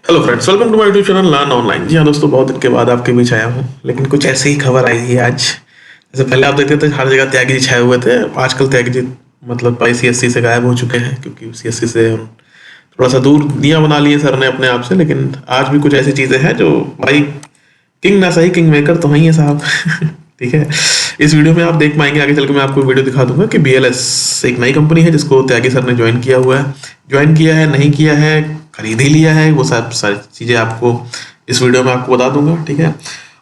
Hello friends, welcome to my YouTube channel learn online. जी हाँ दोस्तों, बहुत दिन के बाद आपके बीच आया हूँ, लेकिन कुछ ऐसी ही खबर आई है आज। जैसे पहले आप देखते थे हर जगह त्यागी जी छाए हुए थे, आजकल त्यागी जी मतलब ICSC से गायब हो चुके हैं, क्योंकि CSC से हम थोड़ा सा दूर दुनिया बना लिए सर ने अपने आप से। लेकिन आज भी कुछ ऐसी चीज़ें हैं जो भाई किंग ना सही किंग मेकर तो ही है साहब। ठीक है, इस वीडियो में आप देख पाएंगे, आगे चल के मैं आपको वीडियो दिखा दूंगा कि BLS एक नई कंपनी है जिसको त्यागी सर ने ज्वाइन किया हुआ है। ज्वाइन किया है, नहीं किया है, खरीद ही लिया है, वो सब सारी चीज़ें आपको इस वीडियो में आपको बता दूंगा। ठीक है,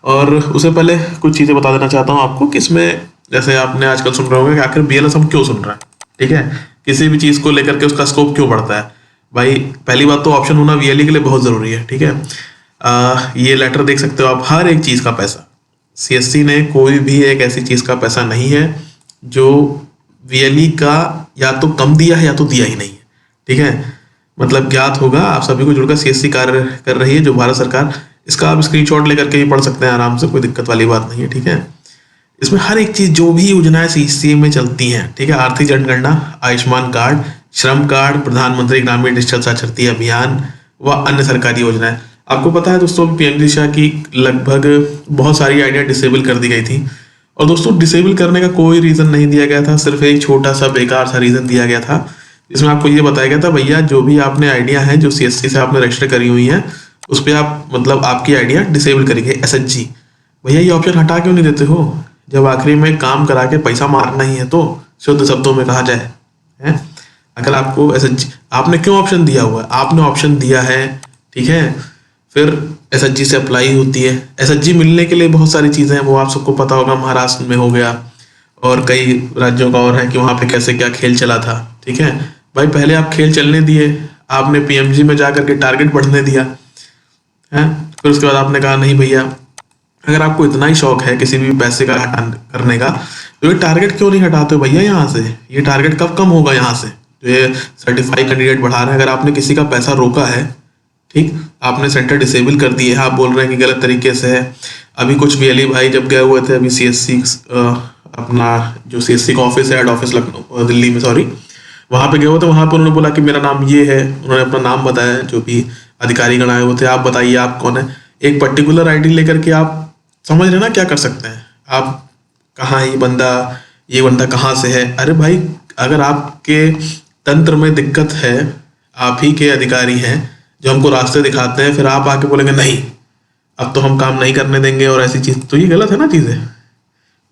और उससे पहले कुछ चीज़ें बता देना चाहता हूँ आपको कि इसमें जैसे आपने आजकल सुन रहे होंगे कि आखिर BLS हम क्यों सुन रहे हैं। ठीक है, किसी भी चीज़ को लेकर के उसका स्कोप क्यों बढ़ता है। भाई पहली बात तो ऑप्शन होना VLE के लिए बहुत ज़रूरी है। ठीक है, ये लेटर देख सकते हो आप, हर एक चीज़ का पैसा CSC ने कोई भी एक ऐसी चीज़ का पैसा नहीं है जो VLE का या तो कम दिया है या तो दिया ही नहीं है। ठीक है, मतलब ज्ञात होगा आप सभी को जुड़कर CSC कार्य कर रही है जो भारत सरकार, इसका आप स्क्रीनशॉट लेकर के भी पढ़ सकते हैं आराम से, कोई दिक्कत वाली बात नहीं है। ठीक है, इसमें हर एक चीज़ जो भी योजनाएं CSC में चलती हैं, ठीक है, आर्थिक जनगणना, आयुष्मान कार्ड, श्रम कार्ड, प्रधानमंत्री ग्रामीण डिजिटल साक्षरता अभियान व अन्य सरकारी योजनाएं। आपको पता है दोस्तों, PM दिशा की लगभग बहुत सारी आइडिया डिसेबल कर दी गई थी। और दोस्तों डिसेबल करने का कोई रीज़न नहीं दिया गया था, सिर्फ एक छोटा सा बेकार सा रीज़न दिया गया था, जिसमें आपको ये बताया गया था भैया जो भी आपने आइडिया है जो CSC से आपने रजिस्टर करी हुई है उस पर आप मतलब आपकी आइडिया डिसेबल करेंगे SHG। भैया ये ऑप्शन हटा क्यों नहीं देते हो, जब आखिरी में काम करा के पैसा मारना ही है तो, शुद्ध शब्दों में कहा जाए है। अगर आपको SHG आपने क्यों ऑप्शन दिया हुआ है, आपने ऑप्शन दिया है, ठीक है, फिर SHG से अप्लाई होती है। SHG मिलने के लिए बहुत सारी चीज़ें हैं, वो आप सबको पता होगा, महाराष्ट्र में हो गया और कई राज्यों का और है कि वहाँ पे कैसे क्या खेल चला था। ठीक है भाई, पहले आप खेल चलने दिए, आपने PMG में जा करके टारगेट बढ़ने दिया है, फिर उसके बाद आपने कहा नहीं भैया अगर आपको इतना ही शौक है किसी भी पैसे का हटान करने का तो ये टारगेट क्यों नहीं हटाते हो भैया यहाँ से। ये टारगेट कब कम होगा यहाँ से, जो ये सर्टिफाइड कैंडिडेट बढ़ा रहे हैं। अगर आपने किसी का पैसा रोका है, ठीक, आपने सेंटर डिसेबल कर दिए हैं, आप बोल रहे हैं कि गलत तरीके से है। अभी कुछ VLE भाई जब गए हुए थे अभी CSC अपना जो CSC का ऑफिस है, हेड ऑफिस लखनऊ दिल्ली में, सॉरी, वहाँ पे गए हुए थे। वहाँ पे उन्होंने बोला कि मेरा नाम ये है, उन्होंने अपना नाम बताया, जो भी अधिकारी गण आए हुए थे, आप बताइए आप कौन है। एक पर्टिकुलर ID लेकर के आप समझ रहे ना क्या कर सकते हैं, आप कहाँ ये बंदा कहाँ से है। अरे भाई अगर आपके तंत्र में दिक्कत है, आप ही के अधिकारी हैं जो हमको रास्ते दिखाते हैं, फिर आप आके बोलेंगे नहीं अब तो हम काम नहीं करने देंगे और ऐसी चीज़, तो ये गलत है ना चीज़ें।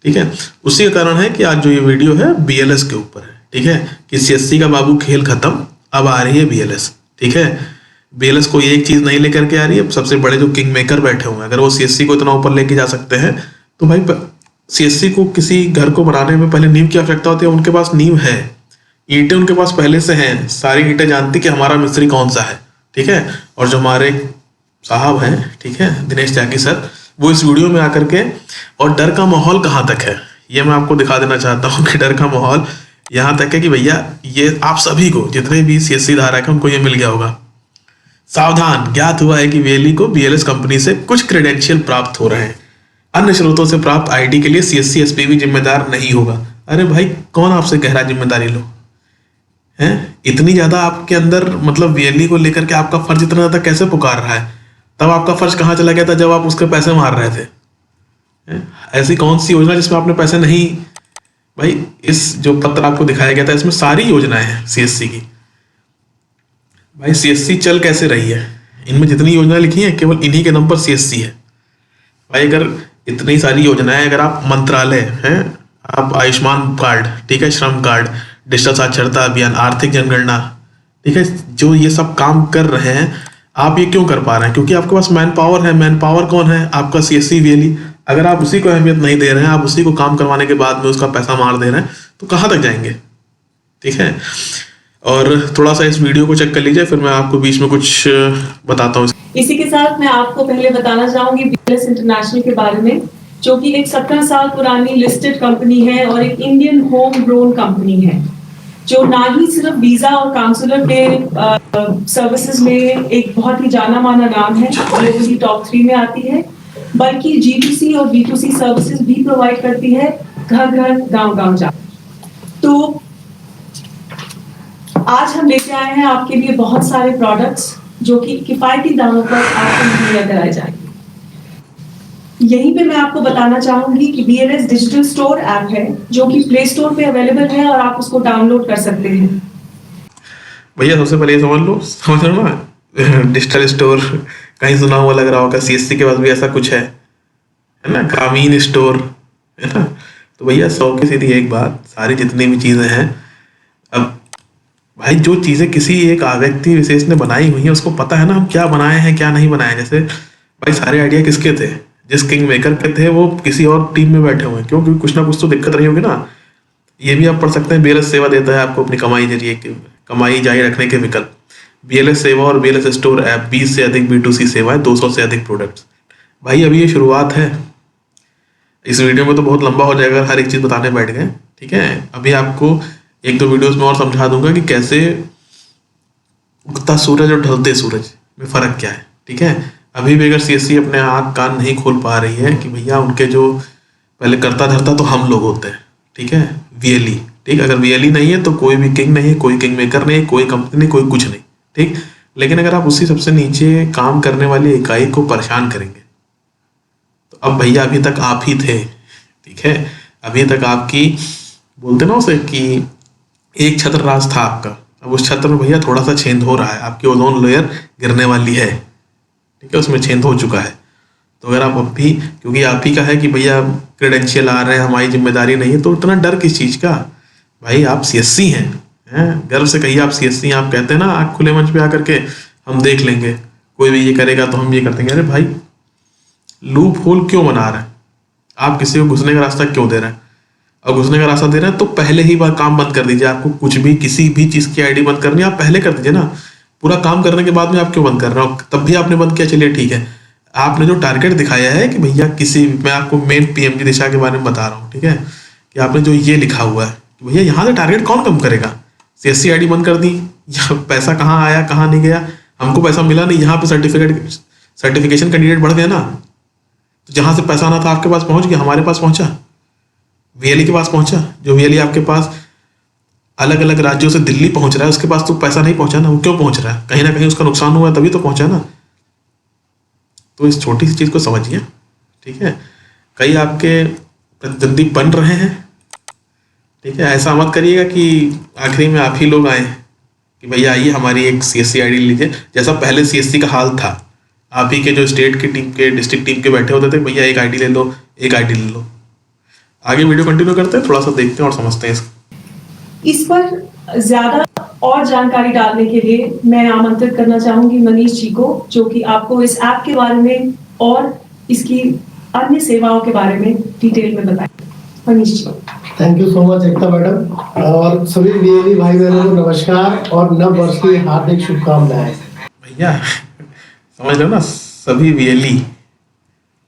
ठीक है, उसी का कारण है कि आज जो ये वीडियो है BLS के ऊपर है। ठीक है, कि CSC का बाबू खेल खत्म, अब आ रही है BLS। ठीक है, BLS कोई एक चीज़ नहीं लेकर के आ रही है, सबसे बड़े जो किंग मेकर बैठे हुए हैं, अगर वो CSC को इतना ऊपर लेके जा सकते हैं तो भाई CSC को किसी घर को बनाने में पहले नींव की आवश्यकता होती है, उनके पास नींव है, ईंटें उनके पास पहले से हैं, सारी ईंटें जानती कि हमारा मिस्त्री कौन सा है। ठीक है, और जो हमारे साहब हैं, ठीक है, दिनेश त्यागी सर, वो इस वीडियो में आकर के, और डर का माहौल कहाँ तक है ये मैं आपको दिखा देना चाहता हूँ कि डर का माहौल यहाँ तक है कि भैया ये आप सभी को, जितने भी CSC धारक हैं, उनको ये मिल गया होगा। सावधान, ज्ञात हुआ है कि VLE को BLS कंपनी से कुछ क्रेडेंशियल प्राप्त हो रहे हैं, अन्य स्रोतों से प्राप्त ID के लिए CSC SPV जिम्मेदार नहीं होगा। अरे भाई कौन आपसे कह रहा है जिम्मेदारी लो, हैं? इतनी ज्यादा आपके अंदर मतलब VLE को लेकर के आपका फर्ज इतना ज्यादा कैसे पुकार रहा है, तब आपका फर्ज कहाँ चला गया था जब आप उसके पैसे मार रहे थे। ऐसी कौन सी योजना जिसमें आपने पैसे नहीं, भाई इस जो पत्र आपको दिखाया गया था इसमें सारी योजनाएं हैं CSC की। भाई CSC चल कैसे रही है, इनमें जितनी योजनाएं लिखी हैं केवल इन्हीं के दम पर CSC है। भाई अगर इतनी सारी योजनाएं, अगर आप मंत्रालय हैं, आप आयुष्मान कार्ड, ठीक है, श्रम कार्ड, डिजिटल साक्षरता अभियान, आर्थिक जनगणना, ठीक है, जो ये सब काम कर रहे हैं, आप ये क्यों कर पा रहे हैं? क्योंकि आपके पास मैन पावर है। मैन पावर कौन है? आपका CSC VLE। अगर आप उसी को अहमियत नहीं दे रहे हैं, आप उसी को काम करवाने के बाद में उसका पैसा मार दे रहे हैं, तो कहाँ तक जाएंगे। ठीक है, और थोड़ा सा इस वीडियो को चेक कर लीजिए, फिर मैं आपको बीच में कुछ बताता हूँ। इसी के साथ मैं आपको पहले बताना चाहूंगी BLS इंटरनेशनल के बारे में, जो कि एक 17 साल पुरानी लिस्टेड कंपनी है और एक इंडियन होम ग्रोन कंपनी है, जो ना ही सिर्फ वीजा और काउंसलर के सर्विसेज में एक बहुत ही जाना माना नाम है, ग्लोबली टॉप 3 में आती है, बल्कि G2C और B2C सर्विसेज भी प्रोवाइड करती है, घर घर गांव गांव जा। तो आज हम लेके आए हैं आपके लिए बहुत सारे प्रोडक्ट्स जो कि किफायती दामों पर आपको मुहैया कराए जाएंगे। यहीं पे मैं आपको बताना चाहूंगी कि BLS डिजिटल स्टोर ऐप है जो कि प्ले स्टोर पे अवेलेबल है और आप उसको डाउनलोड कर सकते हैं। भैया सबसे पहले ये समझ लो ना, डिजिटल स्टोर कहीं सुना हुआ लग रहा होगा, CSC के पास भी ऐसा कुछ है ना, ग्रामीण स्टोर, है ना। तो भैया 100 की सीधी एक बात, सारी जितनी भी चीजें हैं, अब भाई जो चीजें किसी एक व्यक्ति विशेष ने बनाई हुई है उसको पता है ना हम क्या बनाए हैं क्या नहीं बनाए। जैसे भाई सारे आइडिया किसके थे, जिस किंग मेकर के थे वो किसी और टीम में बैठे हुए हैं, क्यों? क्योंकि कुछ ना कुछ तो दिक्कत रही होगी ना। ये भी आप पढ़ सकते हैं, BLS सेवा देता है आपको अपनी कमाई जारी रखने के विकल्प। BLS सेवा और BLS स्टोर ऐप, 20 से अधिक B2C सेवाएं, 200 से अधिक प्रोडक्ट्स। भाई अभी ये शुरुआत है, इस वीडियो में तो बहुत लंबा हो जाएगा, हर एक चीज बताने बैठ गए, ठीक है। अभी आपको 1-2 वीडियोस में और समझा दूंगा कि कैसे उगता सूरज और ढलते सूरज में फर्क क्या है, ठीक है। अभी भी अगर CSC अपने आँख कान नहीं खोल पा रही है कि भैया उनके जो पहले करता धरता तो हम लोग होते हैं, ठीक है, VLE, ठीक। अगर VLE नहीं है तो कोई भी किंग नहीं है, कोई किंग मेकर नहीं, कोई कंपनी नहीं, कोई कुछ नहीं, ठीक। लेकिन अगर आप उसी सबसे नीचे काम करने वाली इकाई को परेशान करेंगे तो अब भैया अभी तक आप ही थे, ठीक है। अभी तक आपकी बोलते ना उसे कि एक छत्र राज था आपका, अब उस छत्र में भैया थोड़ा सा छेद हो रहा है, आपकी ओजोन लेयर गिरने वाली है, ठीक है, उसमें छेद हो चुका है। तो अगर आप अब भी, क्योंकि आप ही का है कि भैया क्रेडेंशियल आ रहे हैं, हमारी जिम्मेदारी नहीं है, तो इतना डर किस चीज़ का भाई? आप CSC हैं, गर्व से कहिए आप CSC हैं। आप कहते हैं ना आँख खुले मंच पे आकर के हम देख लेंगे, कोई भी ये करेगा तो हम ये कर देंगे। अरे भाई लूप होल क्यों बना रहे हैं? आप किसी को घुसने का रास्ता क्यों दे रहे हैं? और घुसने का रास्ता दे रहे हैं तो पहले ही बार काम बंद कर दीजिए। आपको कुछ भी किसी भी चीज़ की ID बंद करनी है आप पहले कर दीजिए ना, पूरा काम करने के बाद में आप क्यों बंद कर रहे हो? तब भी आपने बंद किया, चलिए ठीक है। आपने जो टारगेट दिखाया है कि भैया किसी, मैं आपको मेन PMG दिशा के बारे में बता रहा हूँ, ठीक है, कि आपने जो ये लिखा हुआ है कि भैया यहाँ से टारगेट कौन कम करेगा? CSC ID बंद कर दी, या पैसा कहाँ आया कहाँ नहीं गया, हमको पैसा मिला नहीं, यहाँ पे सर्टिफिकेशन कैंडिडेट बढ़ गए ना, तो जहाँ से पैसा आना था आपके पास पहुँच गया, हमारे पास पहुँचा, VLE के पास पहुँचा। जो VLE आपके पास अलग अलग राज्यों से दिल्ली पहुँच रहा है उसके पास तो पैसा नहीं पहुँचा ना, वो क्यों पहुँच रहा है? कहीं ना कहीं उसका नुकसान हुआ है तभी तो पहुँचा ना। तो इस छोटी सी चीज़ को समझिए, ठीक है। कई आपके प्रतिद्वंदी बन रहे हैं, ठीक है, ऐसा मत करिएगा कि आखिरी में आप ही लोग आए कि भैया आइए हमारी एक CSC ID लीजिए। जैसा पहले CSC का हाल था, आप ही के जो स्टेट की टीम के, डिस्ट्रिक्ट टीम के बैठे होते थे, भैया एक ID ले लो, एक ID ले लो। आगे वीडियो कंटिन्यू करते हैं, थोड़ा सा देखते हैं और समझते हैं इस पर ज्यादा और जानकारी डालने के लिए मैं आमंत्रित करना चाहूंगी मनीष जी को, जो कि आपको इस ऐप के बारे में और इसकी अन्य सेवाओं के बारे में डिटेल में बताएंगे। Manish ji. Thank you so much Ekta madam, और सभी VLE भाई बहनों को नमस्कार और नव वर्ष की हार्दिक शुभकामनाएं। भैया समझ लो ना, सभी VLE,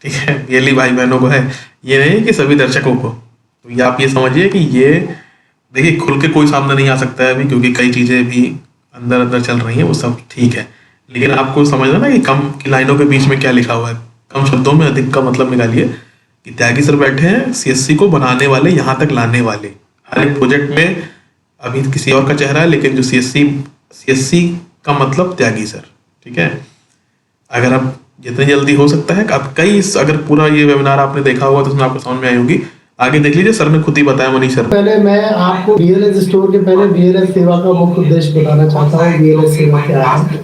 ठीक है, VLE भाई बहनों को है, ये नहीं कि सभी दर्शकों को। तो ये आप ये समझिए कि ये देखिए खुल के कोई सामने नहीं आ सकता है अभी, क्योंकि कई चीज़ें भी अंदर अंदर चल रही हैं, वो सब ठीक है। लेकिन आपको समझना ना कि कम की लाइनों के बीच में क्या लिखा हुआ है, कम शब्दों में अधिक का मतलब निकालिए कि त्यागी सर बैठे हैं CSC को बनाने वाले, यहाँ तक लाने वाले। हर एक प्रोजेक्ट में अभी किसी और का चेहरा है, लेकिन जो CSC का मतलब त्यागी सर, ठीक है। अगर आप जितनी जल्दी हो सकता है, आप कई, अगर पूरा ये वेबिनार आपने देखा होगा तो उसमें आपको समझ में आई होगी। आगे देख लीजिए, सर ने खुद ही बताया, मनीष सर। पहले मैं आपको BLS स्टोर के पहले BLS सेवा का मुख्य उद्देश्य बताना चाहता हूँ। BLS सेवा क्या है?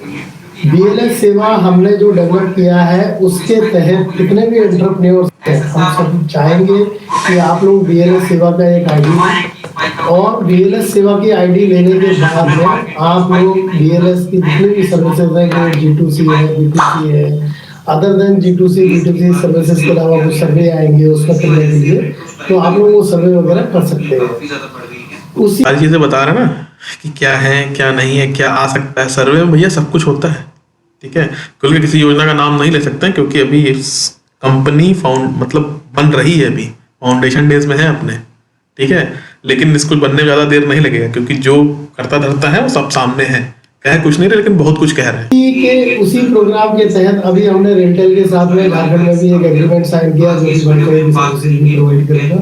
BLS सेवा हमने जो डेवलप किया है उसके तहत कितने भी एंटरप्रेन्योर्स हैं, हम सब चाहेंगे कि आप लोग BLS सेवा का एक ID लें, और BLS सेवा की ID लेने के बाद में आप लोग BLS की जितनी भी सर्विसेज हैं, G2C है, B2C है, other than G2C B2C services के अलावा कुछ सर्वे आएंगे उसका करने के लिए, तो आप लोग वो सर्वे वगैरह कर सकते हैं। उसी सारी चीजें बता रहे हैं ना कि क्या है क्या नहीं है, क्या आ सकता है। सर्वे में भैया सब कुछ होता है, ठीक है। खुल के किसी योजना का नाम नहीं ले सकते हैं, क्योंकि अभी कंपनी मतलब बन रही है, अभी फाउंडेशन डेज में है अपने, ठीक है। लेकिन इसको बनने में ज़्यादा देर नहीं लगेगा, क्योंकि जो करता धरता है वो सब सामने है। कह कुछ नहीं रहे, लेकिन बहुत कुछ कह रहे हैं। उसी प्रोग्राम के तहत अभी हमने रेंटल के साथ में झारखंड में भी एक एग्रीमेंट साइन किया, जो कि बनकर की सर्विसेज भी प्रोवाइड करेगा।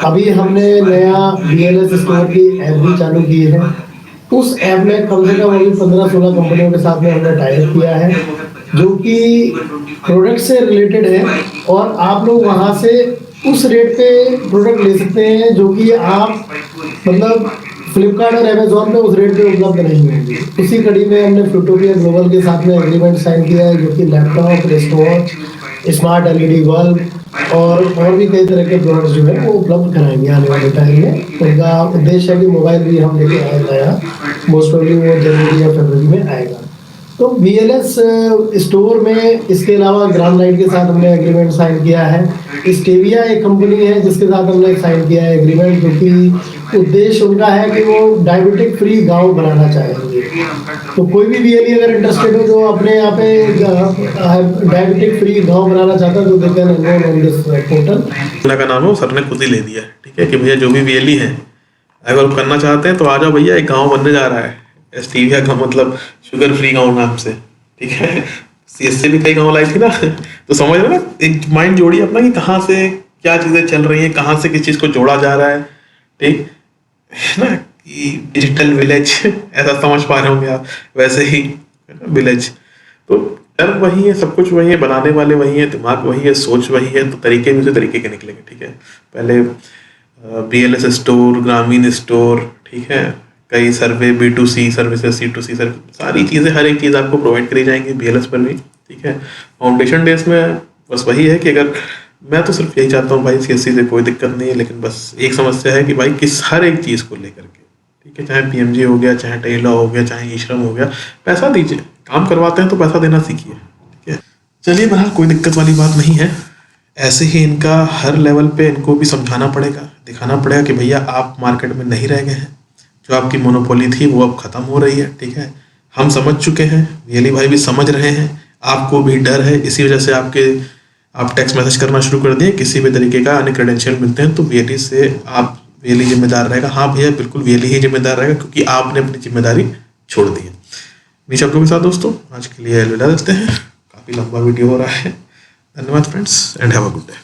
अभी हमने नया BLS स्टोर की ऐप भी चालू की है। उस ऐप में कम से कम अभी 15-16 कंपनियों के साथ में हमने टाइप किया है जो कि प्रोडक्ट से रिलेटेड है, और आप लोग वहाँ से उस रेट पे प्रोडक्ट ले सकते हैं जो कि आप मतलब फ्लिपकार्ट और अमेजोन में उस रेट पे उपलब्ध नहीं होंगे। उसी कड़ी में हमने फ्लूटोपिया ग्लोबल के साथ में एग्रीमेंट साइन किया है जो कि laptop, wristwatch, smart LED bulb और भी कई तरह के प्रोडक्ट्स जो है वो उपलब्ध कराएंगे आने वाले टाइम में। उनका उद्देश्य है कि मोबाइल भी हम लेके आए नया, मोस्ट प्रोबेबली वो जनवरी या फरवरी में आएगा। तो VLS स्टोर में इसके अलावा ग्राम लाइट के साथ हमने एग्रीमेंट साइन किया है। स्टेविया एक कंपनी है जिसके साथ हमने साइन किया है एग्रीमेंट, जो कि उद्देश्य उनका है कि वो डायबिटिक फ्री गांव बनाना चाहेंगे। तो कोई भी VLE अगर इंटरेस्टेड हो जो अपने यहाँ पे डायबिटिक फ्री गांव बनाना चाहता है तो they can enrol on this portal. का नाम है सर ने खुद ही ले दिया है, ठीक है, कि भैया जो भी VLE है अगर करना चाहते हैं तो आ जाओ भैया, एक गाँव बनने जा रहा है स्टीविया का, मतलब शुगर फ्री गाँव नाम से, ठीक है। CSC भी कई गाँव लाई थी ना, तो समझ रहे ना, एक माइंड जोड़िए अपना कि कहाँ से क्या चीज़ें चल रही हैं, कहाँ से किस चीज़ को जोड़ा जा रहा है, ठीक है ना, कि डिजिटल विलेज ऐसा समझ पा रहे होंगे आप, वैसे ही विलेज। तो डर वही है, सब कुछ वही है, बनाने वाले वही है, दिमाग वही है, सोच वही है, तो तरीके भी उसी तरीके के निकलेंगे, ठीक है। पहले BLS स्टोर, ग्रामीण स्टोर, ठीक है, कई सर्वे B2C सर्विसेज, C2C सर्विस, सारी चीज़ें, हर एक चीज़ आपको प्रोवाइड करी जाएंगी BLS पर भी, ठीक है। फाउंडेशन डेज में बस वही है कि अगर मैं तो सिर्फ यही चाहता हूँ भाई, CSC से कोई दिक्कत नहीं है, लेकिन बस एक समस्या है कि भाई किस हर एक चीज़ को लेकर के, ठीक है, चाहे PMJ हो गया, चाहे टेला हो गया, चाहे ई-श्रम हो गया, पैसा दीजिए, काम करवाते हैं तो पैसा देना सीखिए, ठीक है। चलिए बहरहाल कोई दिक्कत वाली बात नहीं है। ऐसे ही इनका हर लेवल पे इनको भी समझाना पड़ेगा, दिखाना पड़ेगा कि भैया आप मार्केट में नहीं रह गए हैं, जो आपकी मोनोपोली थी वो अब खत्म हो रही है, ठीक है। हम समझ चुके हैं, VLE भाई भी समझ रहे हैं, आपको भी डर है, इसी वजह से आप टेक्स्ट मैसेज करना शुरू कर दिए, किसी भी तरीके का अन्य क्रेडेंशियल मिलते हैं तो VLE से आप VLE जिम्मेदार रहेगा। हाँ भैया बिल्कुल VLE ही जिम्मेदार रहेगा, क्योंकि आपने अपनी जिम्मेदारी छोड़ दी है। मेरे शब्दों के साथ दोस्तों आज के लिए अलविदा देते हैं, काफ़ी लंबा वीडियो हो रहा है। धन्यवाद friends and have a good day.